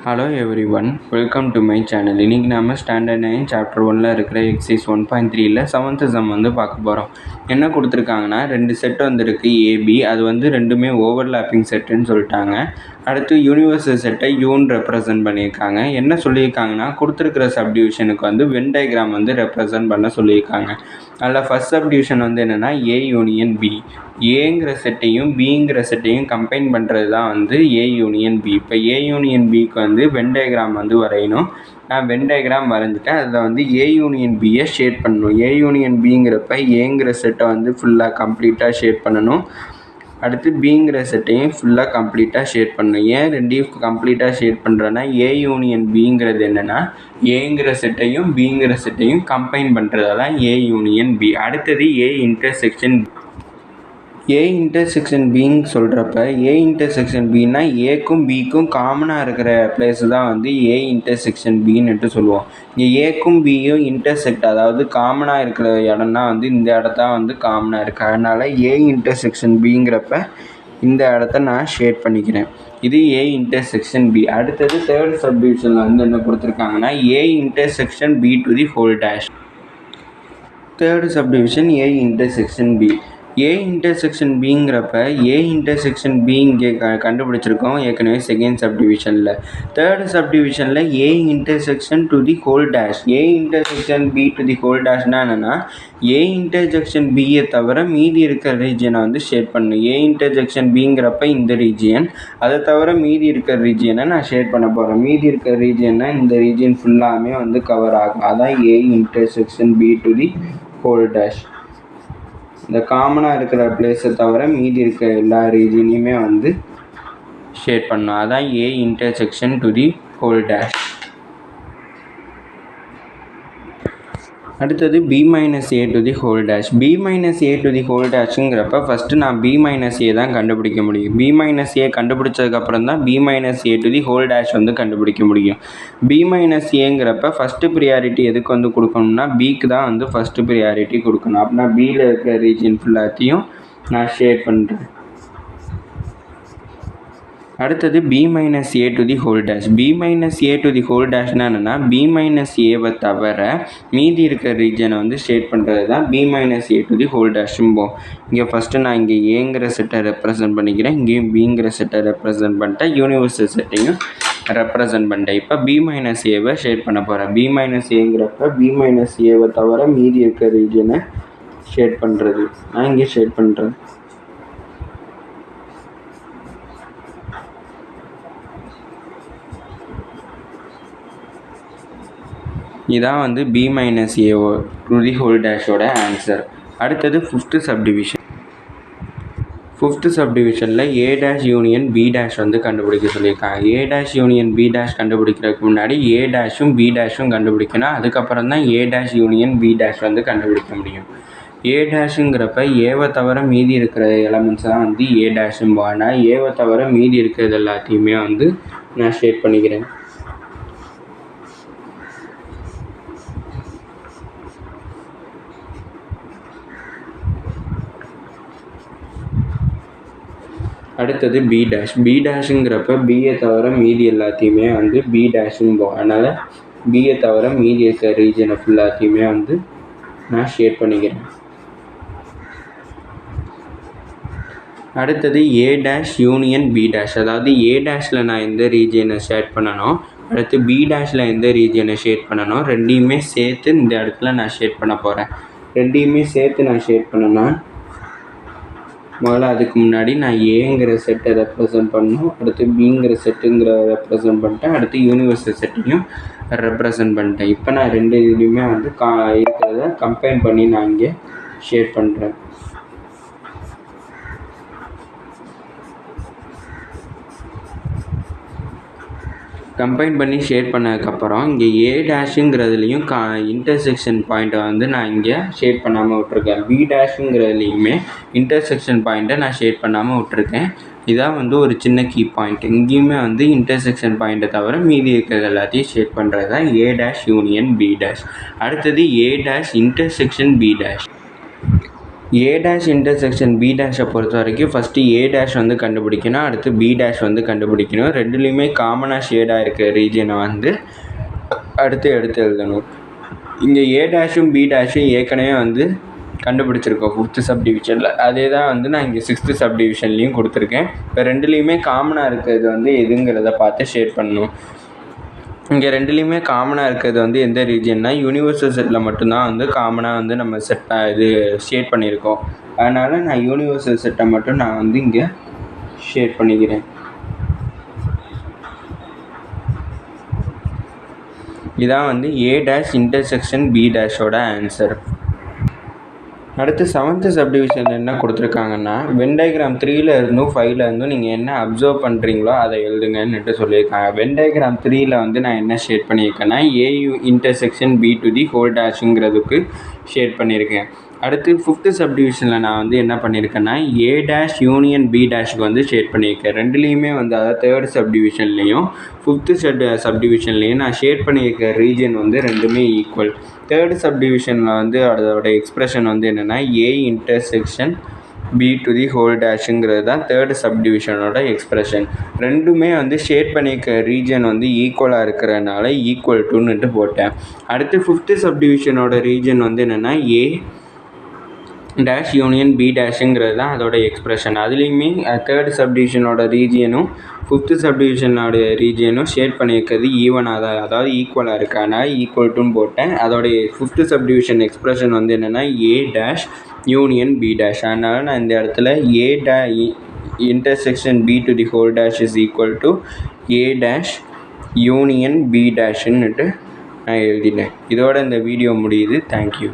Hello every one, welcome to my channel. இன்றைக்கி நம்ம standard 9 chapter 1ல் இருக்கிற எக்ஸைஸ் 1.3ல் 7th சம் பார்க்க போகிறோம். என்ன கொடுத்துருக்காங்கன்னா, 2 செட் வந்துருக்கு ஏபி. அது ரெண்டுமே ஓவர்லாப்பிங் செட்டுன்னு சொல்லிட்டாங்க. அடுத்து யூனிவர்சல் செட்டை யூன்னு ரெப்ரசன்ட் பண்ணியிருக்காங்க. என்ன சொல்லியிருக்காங்கன்னா, கொடுத்துருக்கிற சப்டிவிஷனுக்கு வென் டயக்ராம் ரெப்ரசன்ட் பண்ண சொல்லியிருக்காங்க. அதில் ஃபஸ்ட் சப்டிவிஷன் என்னென்னா ஏ யூனியன் பி. ஏங்கிற செட்டையும் பிங்கிற செட்டையும் கம்பைன் பண்ணுறது தான் ஏ யூனியன் பி. இப்போ ஏ யூனியன் பிக்கு வென் டயக்ராம் வரையணும். நான் வென் டயக்ராம் வரைஞ்சிட்டேன். அதில் ஏ யூனியன் பியை ஷேட் பண்ணணும். ஏ யூனியன் பிங்கிறப்ப ஏங்கிற செட்டை ஃபுல்லாக கம்ப்ளீட்டாக ஷேட் பண்ணணும். அடுத்து பிங்கிற செட்டையும் ஃபுல்லாக கம்ப்ளீட்டாக ஷேட் பண்ணணும். ஏன் ரெண்டையும் கம்ப்ளீட்டாக ஷேட் பண்ணுறேன்னா, ஏ யூனியன் பிங்கிறது என்னென்னா ஏங்கிற செட்டையும் பிங்கிற செட்டையும் கம்பைன் பண்ணுறதால ஏ யூனியன் பி. அடுத்தது ஏ இன்டர்செக்ஷன். ஏ இன்டர்செக்ஷன் பின்னு சொல்கிறப்ப ஏ இன்டர்செக்ஷன் பின்னா ஏக்கும் பிக்கும் காமனாக இருக்கிற பிளேஸு தான் ஏ இன்டர்செக்ஷன் பின்னுட்டு சொல்லுவோம். இங்கே ஏக்கும் பியும் இன்டர்செக்ட், அதாவது காமனாக இருக்கிற இடம்னா இந்த இடத்த காமனாக இருக்குது. அதனால் ஏ இன்டர்செக்ஷன் பிங்கிறப்ப இந்த இடத்த நான் ஷேட் பண்ணிக்கிறேன். இது ஏ இன்டர்செக்ஷன் பி. அடுத்தது தேர்ட் சப்டிவிஷனில் என்ன கொடுத்துருக்காங்கன்னா, A intersection B to the whole dash. Third subdivision A intersection B. A intersection பிங்கிறப்ப ஏ இன்டர்செக்ஷன் பி இங்கே கண்டுபிடிச்சிருக்கோம் ஏற்கனவே செகண்ட் சப்டிவிஷனில். தேர்டு சப்டிவிஷனில் A intersection to the whole dash. A intersection B to the whole டேஷ்னா என்னென்னா, A intersection பியை தவிர மீதி இருக்கிற ரீஜியனை ஷேட் பண்ணணும். ஏ இன்டர்செக்ஷன் பிங்கிறப்ப இந்த ரீஜியன், அதை தவிர மீதி இருக்கிற ரீஜியனை நான் ஷேட் பண்ண போகிறேன். மீதி இருக்கிற ரீஜியன்னா இந்த ரீஜியன் ஃபுல்லாமே கவர் ஆகும். அதான் A intersection B to the whole dash. இந்த காமனாக இருக்கிற பிளேஸை தவிர மீதி இருக்கிற எல்லா ரீஜியனையுமே ஷேட் பண்ணணும். அதான் A intersection to the whole dash. அடுத்தது B minus A to the whole dash. B minus A to the whole டேஷுங்கிறப்ப ஃபஸ்ட்டு நான் பி மைனஸ் ஏ தான் கண்டுபிடிக்க முடியும். பி மைனஸ் ஏ கண்டுபிடிச்சதுக்கப்புறம் தான் B minus A to the whole dash கண்டுபிடிக்க முடியும். பி மைனஸ் ஏங்கிறப்ப ஃபஸ்ட்டு ப்ரியாரிட்டி எதுக்கு கொடுக்கணும்னா பிக்கு தான் ஃபஸ்ட்டு ப்ரியாரிட்டி கொடுக்கணும். அப்படின்னா பியில் இருக்கிற ரீஜியன் ஃபுல்லாத்தையும் நான் ஷேட் பண்ணுறேன். அடுத்தது B minus A to the whole dash. B minus A to the whole டேஷ்னா என்னென்னா, பி மைனஸ் ஏவை தவிர மீதி இருக்கிற ரீஜனை ஷேட் பண்ணுறது தான் B minus A to the whole டேஷும்போம். இங்கே ஃபஸ்ட்டு நான் இங்கே ஏங்கிற செட்டை ரெப்ரசன்ட் பண்ணிக்கிறேன். இங்கேயும் பிங்கிற செட்டை ரெப்ரசன்ட் பண்ணிட்டேன். யூனிவர்சல் செட்டையும் ரெப்ரசன்ட் பண்ணிட்டேன். இப்போ பி மைனஸ் ஏவை ஷேட் பண்ண போகிறேன். பி மைனஸ் ஏங்கிறப்ப பி மைனஸ் ஏவை தவிர மீதி இருக்கிற ரீஜனை ஷேட் பண்ணுறது. நான் இங்கே ஷேட் பண்ணுறேன். இதான் B minus A to the whole டேஷோட ஆன்சர். அடுத்தது ஃபிஃப்த்து சப்டிவிஷன். ஃபிஃப்த்து சப்டிவிஷனில் A dash union B dash கண்டுபிடிக்க சொல்லியிருக்காங்க. A dash union B dash கண்டுபிடிக்கிறதுக்கு முன்னாடி ஏ டேஷும் பி டேஷும் கண்டுபிடிக்கணும். அதுக்கப்புறம் தான் A dash union B dash கண்டுபிடிக்க முடியும். ஏ டேஷுங்கிறப்ப ஏவை தவிர மீதி இருக்கிற எலமெண்ட்ஸ் தான் ஏ டேஷும்போம். ஆனால் ஏவை தவிர மீதி இருக்கிறது எல்லாத்தையுமே நான் ஷேட் பண்ணிக்கிறேன். அடுத்தது பி டேஷ். பி டேஷுங்கிறப்ப பியை தவிர மீதி எல்லாத்தையுமே பி டேஷும்போம். அதனால் பியை தவிர மீதி இருக்கிற ரீஜனை ஃபுல்லாத்தையுமே நான் ஷேட் பண்ணிக்கிறேன். அடுத்தது A dash union B dash. அதாவது ஏ டேஷில் நான் எந்த ரீஜனை ஷேட் பண்ணணும், அடுத்து பி டேஷில் எந்த ரீஜனை ஷேட் பண்ணணும், ரெண்டையுமே சேர்த்து இந்த இடத்துல நான் ஷேட் பண்ண போகிறேன். ரெண்டையுமே சேர்த்து நான் ஷேட் பண்ணேன்னா, முதல்ல அதுக்கு முன்னாடி நான் ஏங்கிற செட்டை ரெப்ரசன்ட் பண்ணணும். அடுத்து பிங்கிற செட்டுங்கிற ரெப்ரசன்ட் பண்ணிட்டேன். அடுத்து யூனிவர்சல் செட்டையும் ரெப்ரசன்ட் பண்ணிட்டேன். இப்போ நான் ரெண்டு இதுலேயுமே இருக்கிறத கம்பைன் பண்ணி நான் இங்கே ஷேட் பண்ணுறேன். கம்பைன் பண்ணி ஷேட் பண்ணதுக்கப்புறம் இங்கே ஏ டேஷுங்கிறதுலையும் இன்டர்செக்ஷன் பாயிண்ட்டை நான் இங்கே ஷேட் பண்ணாமல் விட்டுருக்கேன். பி டேஷுங்கிறதுலையுமே இன்டர்செக்ஷன் பாயிண்ட்டை நான் ஷேட் பண்ணாமல் விட்டுருக்கேன். இதான் ஒரு சின்ன கீ பாயிண்ட். இங்கேயுமே இன்டர்செக்ஷன் பாயிண்ட்டை தவிர மீதி இருக்கிறது எல்லாத்தையும் ஷேட் பண்ணுறது தான் A dash union B dash. அடுத்தது A dash intersection B dash. A dash intersection B டேஷை பொறுத்த வரைக்கும் ஃபஸ்ட்டு ஏ டேஷ் வந்து கண்டுபிடிக்கணும், அடுத்து பி டேஷ் வந்து கண்டுபிடிக்கணும். ரெண்டுலேயுமே காமனாக ஷேடாக இருக்க ரீஜனை வந்து அடுத்து எடுத்து எழுதணும். இங்கே ஏ டேஷும் பி டேஷும் ஏற்கனவே வந்து கண்டுபிடிச்சிருக்கோம் 5th சப்டிவிஷனில். அதே தான் வந்து நான் இங்கே 6th சப்டிவிஷன்லேயும் கொடுத்துருக்கேன். இப்போ ரெண்டுலேயுமே காமனாக இருக்கிறது வந்து எதுங்கிறத பார்த்து ஷேட் பண்ணணும். இங்கே ரெண்டுலேயுமே காமனாக இருக்கிறது வந்து எந்த ரீஜன்னா யூனிவர்சல் செட்டில் மட்டும்தான் வந்து காமனாக வந்து நம்ம இது ஷேட் பண்ணியிருக்கோம். அதனால் நான் யூனிவர்சல் செட்டை மட்டும் நான் வந்து இங்கே ஷேட் பண்ணிக்கிறேன். இதான் வந்து ஏ டேஷ் இன்டர்செக்ஷன் பி டேஷோட ஆன்சர். அடுத்து 7th சப்டிவிஷனில் என்ன கொடுத்துருக்காங்கன்னா வென் டயக்ராம் 3ல் இருந்தும் 5ல் இருந்தும் நீங்கள் என்ன அப்சர்வ் பண்ணுறீங்களோ அதை எழுதுங்கன்னுட்டு சொல்லியிருக்காங்க. வென் டயக்ராம் 3ல் வந்து நான் என்ன ஷேட் பண்ணியிருக்கேன்னா A intersection B to the whole டேஷுங்கிறதுக்கு ஷேட் பண்ணியிருக்கேன். அடுத்து 5th சப்டிவிஷனில் நான் வந்து என்ன பண்ணியிருக்கேன்னா ஏ டேஷ் யூனியன் பி டேஷுக்கு வந்து ஷேட் பண்ணியிருக்கேன். ரெண்டுலேயுமே வந்து அதாவது 3rd சப்டிவிஷன்லேயும் 5th சப்டிவிஷன்லேயும் நான் ஷேட் பண்ணியிருக்க ரீஜன் வந்து ரெண்டுமே ஈக்குவல். 3rd சப்டிவிஷனில் வந்து அதோட எக்ஸ்பிரஷன் வந்து என்னென்னா A intersection B to the whole டேஷுங்கிறது தான் 3rd சப்டிவிஷனோட எக்ஸ்பிரஷன். ரெண்டுமே வந்து ஷேட் பண்ணியிருக்க ரீஜன் வந்து ஈக்குவலாக இருக்கிறதுனால ஈக்குவல் டுன்னுட்டு போட்டேன். அடுத்து 5th சப்டிவிஷனோட ரீஜன் வந்து என்னென்னா ஏ டேஷ் யூனியன் பி டேஷுங்கிறது தான் அதோட எக்ஸ்பிரஷன். அதுலேயுமே 3rd சப்டிவிஷனோட ரீஜியனும் 5th சப்டிவிஷனோட ரீஜியனும் ஷேட் பண்ணியிருக்கிறது ஈவனாக தான், அதாவது ஈக்குவலாக இருக்குது. அதனால் ஈக்குவல் டுன்னு போட்டேன். அதோடைய 5th சப்டிவிஷன் எக்ஸ்பிரஷன் வந்து என்னென்னா A dash union B dash. அதனால் நான் இந்த இடத்துல A intersection B to the whole dash is equal to A dash union B டேஷுன்னுட்டு நான் எழுதினேன். இதோட இந்த வீடியோ முடியுது. தேங்க்யூ.